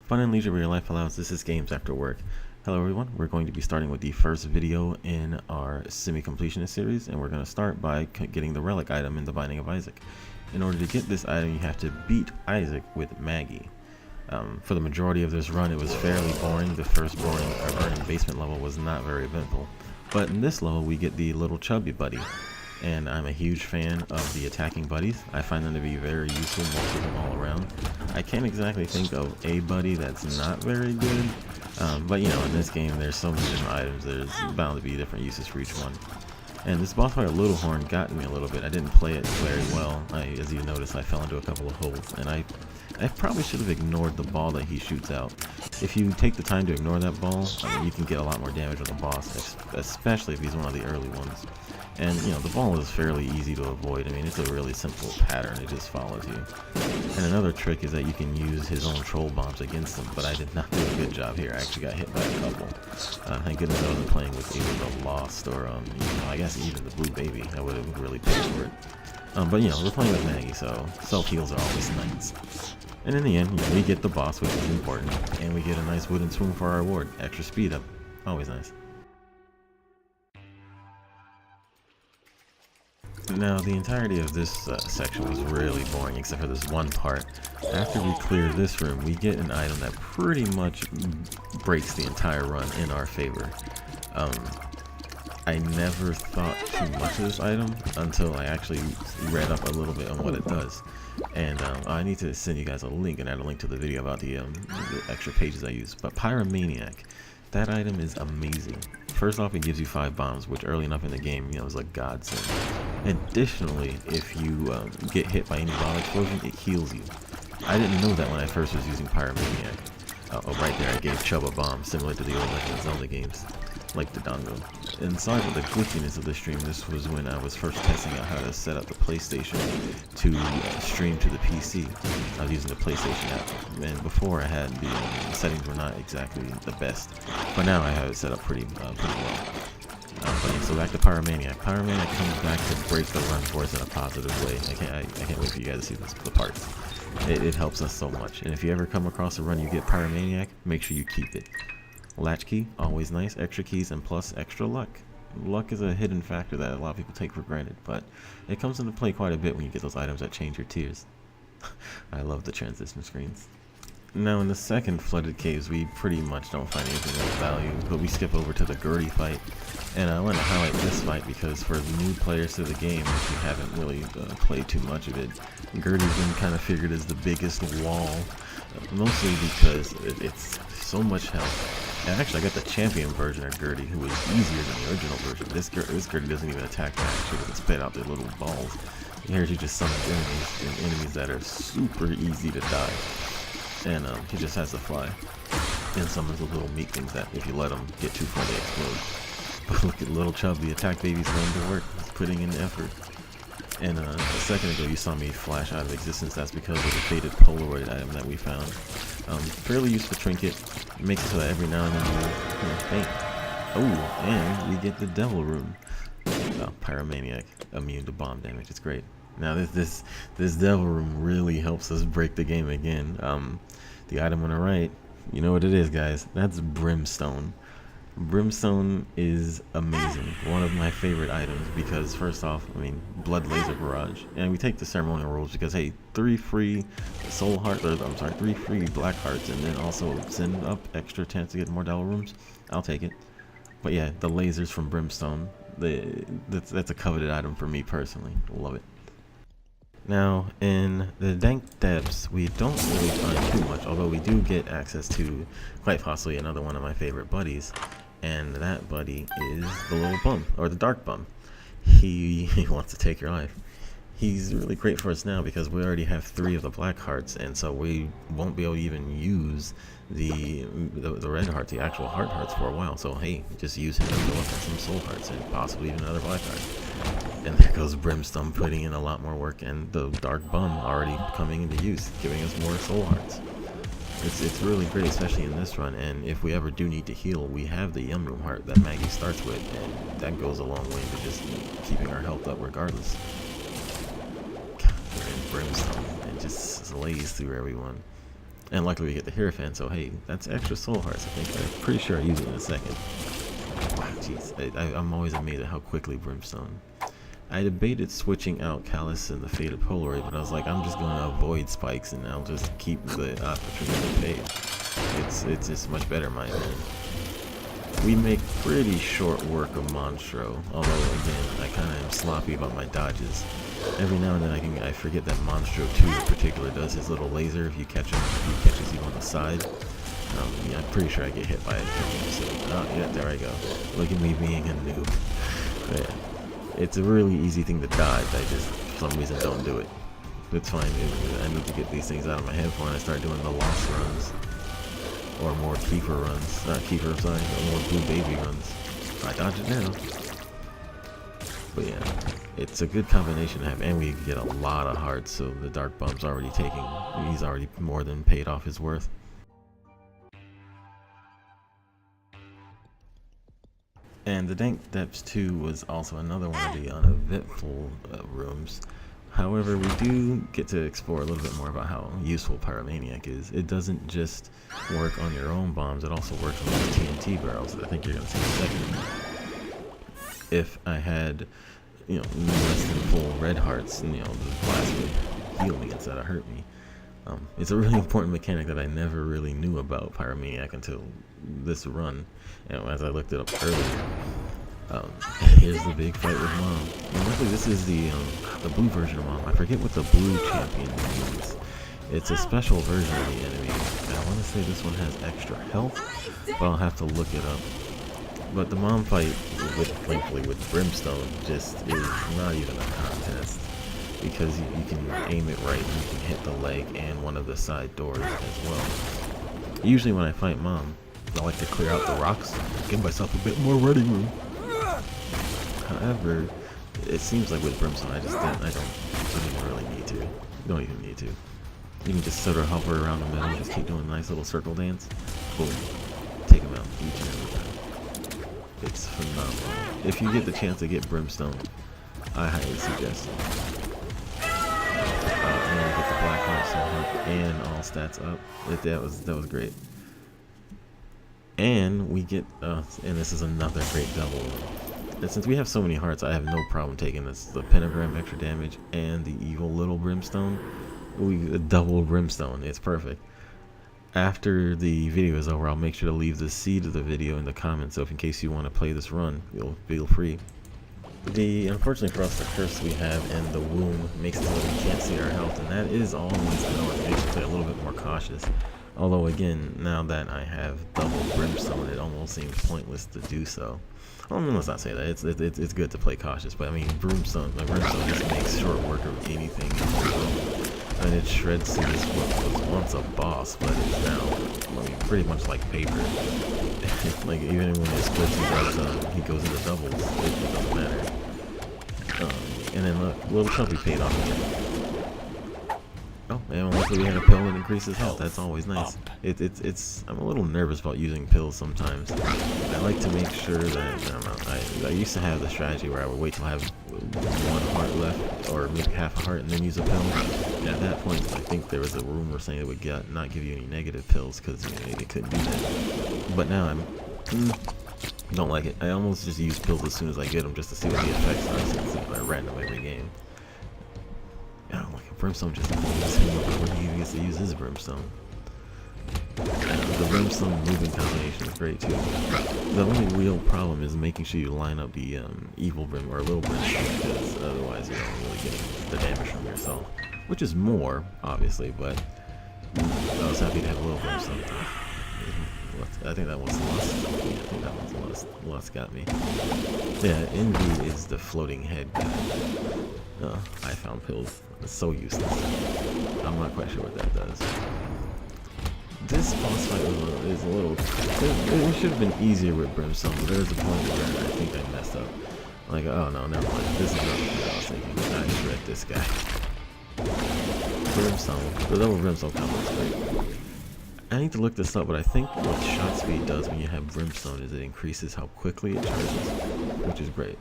Fun and leisure where your life allows. This is Games After Work. Hello everyone, we're going to be starting with the first video in our Semi-Completionist series, and we're going to start by getting the Relic item in the Binding of Isaac. In order to get this item, you have to beat Isaac with Maggie. For the majority of this run, it was fairly boring. The first burning basement level was not very eventful. But in this level, we get the little chubby buddy. And I'm a huge fan of the attacking buddies. I find them to be very useful, most of them all around. I can't exactly think of a buddy that's not very good, but you know, in this game there's so many different items, there's bound to be different uses for each one. And this boss fight, Little Horn, got me a little bit. I didn't play it very well. As you notice, I fell into a couple of holes, and I probably should have ignored the ball that he shoots out. If you take the time to ignore that ball, you can get a lot more damage on the boss, especially if he's one of the early ones. And, you know, the ball is fairly easy to avoid. I mean, it's a really simple pattern. It just follows you. And another trick is that you can use his own troll bombs against him, but I did not do a good job here. I actually got hit by a couple. Thank goodness I wasn't playing with either the Lost or, you know, I guess even the Blue Baby. I would have really paid for it. But, you know, we're playing with Maggie, so self-heals are always nice. And in the end, you know, we get the boss, which is important, and we get a nice wooden spoon for our reward. Extra speed up. Always nice. Now, the entirety of this section was really boring, except for this one part. After we clear this room, we get an item that pretty much breaks the entire run in our favor. I never thought too much of this item until I actually read up a little bit on what it does. And I need to send you guys a link and add a link to the video about the extra pages I use. But Pyromaniac, that item is amazing. First off, it gives you 5 bombs, which early enough in the game, you know, is a godsend. Additionally, if you get hit by any bomb explosion, it heals you. I didn't know that when I first was using Pyromaniac. Oh, right there, I gave Chubb a bomb, similar to the old Legend of Zelda games, like the Dongo. And sorry for the glitchiness of the stream. This was when I was first testing out how to set up the PlayStation to stream to the PC. I was using the PlayStation app, and before I had the settings were not exactly the best, but now I have it set up pretty well. But yeah, so back to Pyromaniac. Pyromaniac comes back to break the run for us in a positive way. I can't wait for you guys to see the parts. It helps us so much. And if you ever come across a run you get Pyromaniac, make sure you keep it. Latchkey, always nice. Extra keys and plus extra luck. Luck is a hidden factor that a lot of people take for granted, but it comes into play quite a bit when you get those items that change your tiers. I love the transition screens. Now in the second flooded caves, we pretty much don't find anything of value, but we skip over to the Gertie fight. And I want to highlight this fight because for new players to the game, if you haven't really played too much of it, Gertie's been kind of figured as the biggest wall, mostly because it's so much health. And actually, I got the champion version of Gertie, who was easier than the original version. This Gertie doesn't even attack back; she doesn't spit out their little balls. Here she just summons enemies that are super easy to die. And he just has to fly and summons the little meat things that if you let them get too far they explode. But look at little Chubb, the attack baby's going to work. He's putting in effort. And a second ago you saw me flash out of existence. That's because of the faded Polaroid item that we found. Fairly useful trinket. It makes it so that every now and then you faint. Oh, and we get the Devil Room. Oh, Pyromaniac, immune to bomb damage. It's great. Now this Devil Room really helps us break the game again. The item on the right, you know what it is, guys. That's Brimstone. Brimstone is amazing. One of my favorite items because first off, I mean, Blood Laser Barrage, and we take the ceremonial rules because hey, 3 free soul heart, or I'm sorry, 3 free black hearts, and then also send up extra chance to get more Devil Rooms. I'll take it. But yeah, the lasers from Brimstone, that's a coveted item for me personally. Love it. Now, in the Dank Depths, we don't really find too much, although we do get access to quite possibly another one of my favorite buddies, and that buddy is the little bum, or the dark bum. He wants to take your life. He's really great for us now because we already have 3 of the black hearts, and so we won't be able to even use the red heart, the actual hearts for a while. So hey, just use him to fill up on some soul hearts and possibly even another black heart. And there goes Brimstone putting in a lot more work, and the dark bum already coming into use, giving us more soul hearts. It's really great, especially in this run. And if we ever do need to heal, we have the Yum Room heart that Maggie starts with, and that goes a long way to just keeping our health up regardless. God, we're in Brimstone and just slays through everyone. And luckily we get the Hierophant, so hey, that's extra soul hearts. I think I'm pretty sure I use it in a second. Wow, jeez, I'm always amazed at how quickly Brimstone. I debated switching out Callus and the Faded Polaroid, but I was like, I'm just going to avoid spikes and I'll just keep the Tremendous Fade. It's just much better, in my opinion. We make pretty short work of Monstro, although again, I kind of am sloppy about my dodges. Every now and then I forget that Monstro 2 in particular does his little laser if you catch him, if he catches you on the side. Yeah, I'm pretty sure I get hit by it. So, oh yeah, there I go. Look at me being a noob. But yeah. It's a really easy thing to dodge, I just, for some reason, don't do it. It's fine, I need to get these things out of my head before I start doing the Lost runs. Or more Kiefer runs. Not Kiefer, sorry, or more Blue Baby runs. I dodge it now. But yeah, it's a good combination to have, and we get a lot of hearts, so the Dark Bump's already taking, he's already more than paid off his worth. And the Dank Depths 2 was also another one of the uneventful rooms. However, we do get to explore a little bit more about how useful Pyromaniac is. It doesn't just work on your own bombs, it also works on those TNT barrels that I think you're going to see in a second. If I had, you know, less than full red hearts, and, you know, the blast would heal me instead of hurt me. It's a really important mechanic that I never really knew about Pyromaniac until this run, and as I looked it up earlier. Here's the big fight with Mom. And luckily this is the blue version of Mom. I forget what the blue champion means. It's a special version of the enemy. I want to say this one has extra health, but I'll have to look it up. But the Mom fight, thankfully with Brimstone, just is not even a contest. Because you can aim it right and you can hit the leg and one of the side doors as well. Usually when I fight Mom, I like to clear out the rocks, give myself a bit more running room. However, it seems like with Brimstone, I don't even really need to. You don't even need to. You can just sort of hover around the middle and just keep doing a nice little circle dance. Boom. Take them out each and every time. It's phenomenal. If you get the chance to get Brimstone, I highly suggest it. And we get the black heart and all stats up. That was great. And we get and this is another great double. And since we have so many hearts, I have no problem taking the pentagram extra damage and the evil little Brimstone. We double Brimstone. It's perfect. After the video is over, I'll make sure to leave the seed of the video in the comments. So if in case you want to play this run, you'll feel free. Unfortunately for us, the curse we have and the wound makes it so that we can't see our health, and that is always annoying. It makes you play a little bit more cautious. Although again, now that I have double Brimstone, it almost seems pointless to do so. Well, let's not say that. It's good to play cautious, but I mean, Brimstone just makes short work of anything. And it shreds through this what was once a boss, but it's now, I mean, pretty much like paper. Like even when it splits, he goes into doubles. It doesn't matter. And then look, little Chubby paid off again. Oh, and luckily we had a pill that increases health. That's always nice. I'm a little nervous about using pills sometimes. I like to make sure that I used to have the strategy where I would wait till I have one heart left, or maybe half a heart, and then use a pill. And at that point, I think there was a rumor saying it would not give you any negative pills because it couldn't do that. But now don't like it. I almost just use pills as soon as I get them just to see what the effects are, since they're random every game. I don't like it. Brimstone just where he gets to use his Brimstone. The Brimstone moving combination is great too. The only real problem is making sure you line up the evil Brim or little Brimstone, because otherwise you're not really getting the damage from yourself. Which is more, obviously, but I was happy to have a little Brimstone. I think that one's Lust. Yeah, I think that one's Lust. Lust got me. Yeah, Envy is the floating head guy. I found pills. It's so useless. I'm not quite sure what that does. This boss fight is a little... It should have been easier with Brimstone, but there's a point where I think I messed up. Like, oh no, never mind. This is not what I was thinking. I shred this guy. Brimstone. The double Brimstone combo is great. I need to look this up, but I think what shot speed does when you have Brimstone is it increases how quickly it charges, which is great.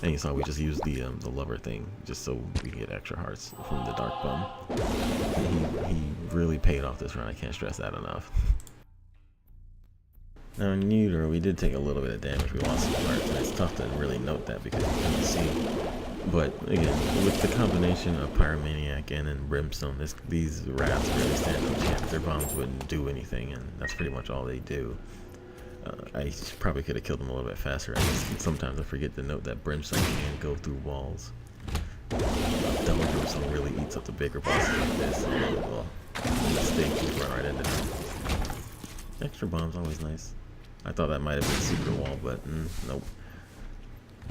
And you saw we just used the lover thing just so we can get extra hearts from the Dark Bum. He really paid off this run. I can't stress that enough. Now in Neuter, we did take a little bit of damage. We lost some hearts, and it's tough to really note that because you couldn't see. But again, with the combination of Pyromaniac and then Brimstone, these rats really stand no chance. Their bombs wouldn't do anything, and that's pretty much all they do. I probably could have killed them a little bit faster. Sometimes I forget to note that Brimstone can go through walls. Double Brimstone really eats up the bigger bosses like this. Well, mistake to run right into them. Extra bombs always nice. I thought that might have been secret wall, but nope.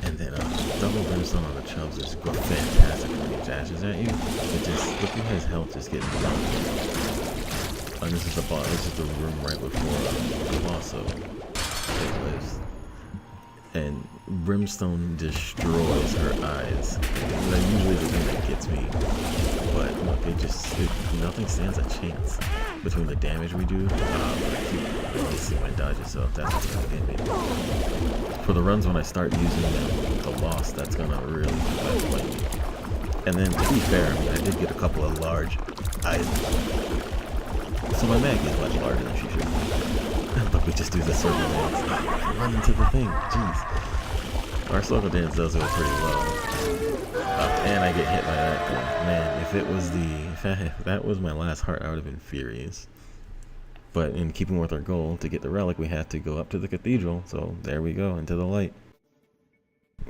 And then double Brimstone on the Chubs is fantastic when he dashes at you. It just look at his health just getting dumped. And this is the boss. This is the room right before the boss, so it lives. And Brimstone destroys her eyes. That's usually the thing that gets me. But look, nothing stands a chance between the damage we do. I see my dodges, so that's what's gonna get me. For the runs when I start using the loss, that's gonna really fight me. And then to be fair, I mean, I did get a couple of large eyes. So my mag is much larger than she should be. But we just do the circle dance. Run into the thing. Jeez. Our circle dance does go pretty low. And I get hit by that thing. Man, if that was my last heart, I would have been furious. But in keeping with our goal to get the relic, we have to go up to the cathedral. So there we go, into the light.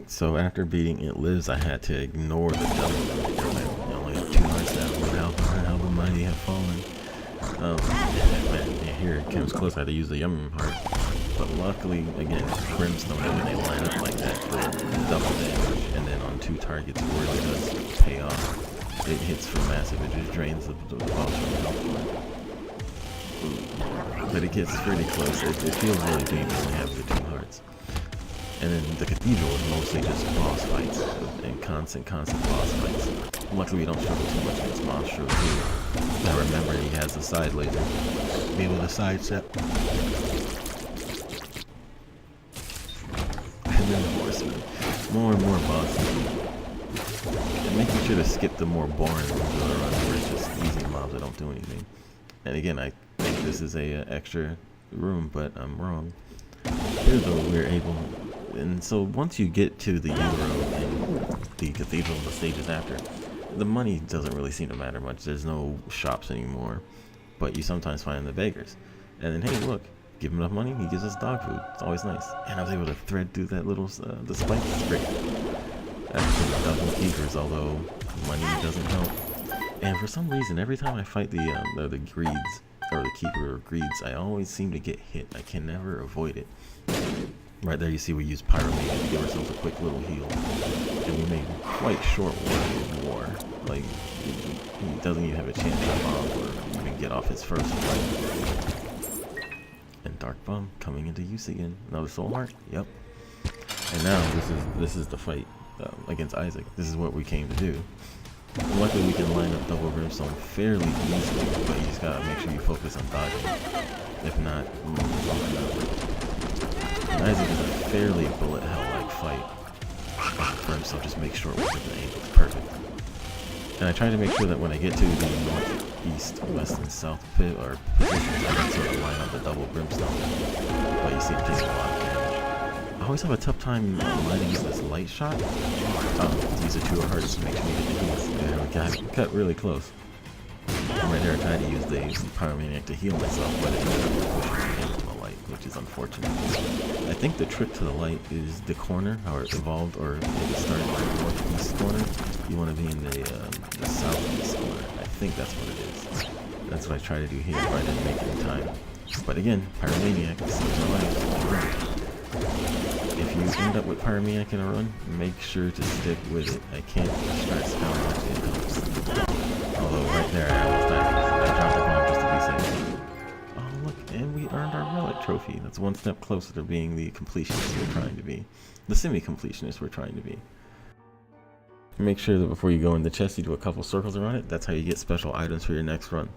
So after beating It Lives, I had to ignore the devil. I only have 2 hearts now. How the mighty have fallen. Man, here it comes close. I had to use the ZYRM heart. But luckily, again, Brimstone, when they line up like that, the double damage, and then on 2 targets, it really does pay off. It hits for massive. It just drains the boss from the health bar. But it gets pretty close. It feels really deep when we have the 2 hearts. And then the cathedral is mostly just boss fights and constant boss fights. Luckily, we don't struggle too much against Monstro too. Now remember, he has the side laser. Be able to sidestep. And then the horsemen. More and more bosses. And making sure to skip the more boring ones of the run where it's just easy mobs that don't do anything. And again, I think this is a extra room, but I'm wrong. Here though, we're able, and so once you get to the Euro and the cathedral and the stages after, the money doesn't really seem to matter much. There's no shops anymore, but you sometimes find the beggars. And then hey, look, give him enough money, he gives us dog food. It's always nice. And I was able to thread through that little the spike. It's great. Actually, double keepers, although money doesn't help. And for some reason, every time I fight the greeds, or the keeper or greeds, I always seem to get hit. I can never avoid it. Right there you see we use Pyromania to give ourselves a quick little heal. And we made quite short work of war. Like, he doesn't even have a chance to bomb or even get off his first fight. And Dark Bum coming into use again. Another soul heart? Yep. And now this is the fight against Isaac. This is what we came to do. And luckily we can line up double Brimstone fairly easily, but you just gotta make sure you focus on dodging. If not, and Isaac is a fairly bullet hell-like fight. Brimstone just makes sure it wasn't an angle. It's perfect. And I try to make sure that when I get to the northeast, west, and south pit or positions, I can sort of line up the double Brimstone. But you see it takes a lot of damage. I always have a tough time lining up this light shot. These are 2 hearts to make sure you get the heals. There we got really close. And right there I tried to use the Pyromaniac to heal myself, but it ended up pushing me into the light, which is unfortunate. I think the trick to the light is the corner, how it evolved, or maybe started in the northeast corner. You want to be in the southeast corner. I think that's what it is. That's what I try to do here, but I didn't make it in time. But again, Pyromaniac saves my life. If you end up with Pyromaniac in a run, make sure to stick with it. I can't stress how much it helps. Although right there I almost died. I dropped the bomb just to be safe. Oh look, and we earned our Relic trophy. That's 1 step closer to being the completionist we're trying to be. The semi-completionist we're trying to be. Make sure that before you go in the chest you do a couple circles around it. That's how you get special items for your next run.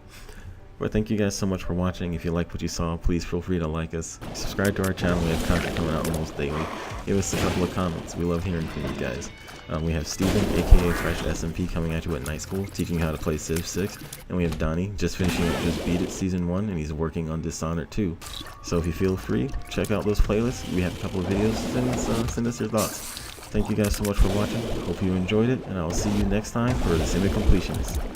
But thank you guys so much for watching. If you like what you saw, please feel free to like us. Subscribe to our channel. We have content coming out almost daily. Give us a couple of comments. We love hearing from you guys. We have Steven, aka Fresh SMP, coming at you at night school, teaching you how to play Civ 6. And we have Donnie, just finishing up Just Beat It Season 1, and he's working on Dishonored 2. So if you feel free, check out those playlists. We have a couple of videos. Send us your thoughts. Thank you guys so much for watching. Hope you enjoyed it, and I'll see you next time for the Semi-Completionist.